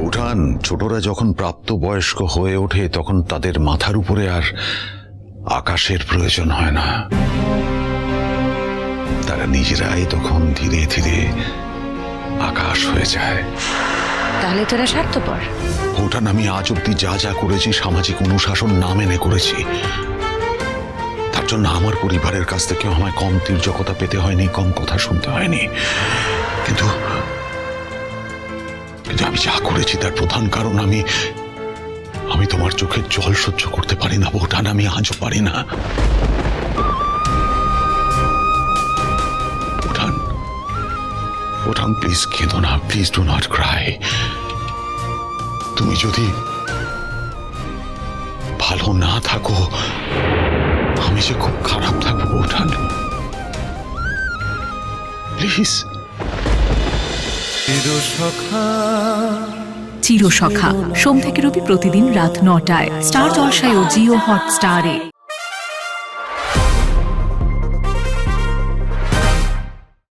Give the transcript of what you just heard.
উঠান, ছোটরা যখন প্রাপ্তবয়স্ক হয়ে ওঠে তখন তাদের মাথার উপরে আর আকাশের প্রয়োজন হয় না। তারা নিজেরাই তখন ধীরে ধীরে আকাশ হয়ে যায়। তাহলে তোরা স্বার্থপর। উঠান, আমি আজ অব্দি যা যা করেছি সামাজিক অনুশাসন না মেনে করেছি। তার জন্য আমার পরিবারের কাছ থেকে আমায় কম তির্যকতা পেতে হয়নি, কম কথা শুনতে হয়নি। কিন্তু আমি যা করেছি তার প্রধান কারণ আমি তোমার চোখের জল সহ্য করতে পারি না বউঠান, আমি আজও পারি না। উঠান প্লিজ কেঁদো না, প্লিজ ডু নট ক্রাই। তুমি যদি ভালো না থাকো আমি যে খুব খারাপ থাকবো উঠান, প্লিজ। চিরসখা সোম থেকে রবি প্রতিদিন রাত ৯টায় স্টার জলসায় ও জিও হটস্টারে।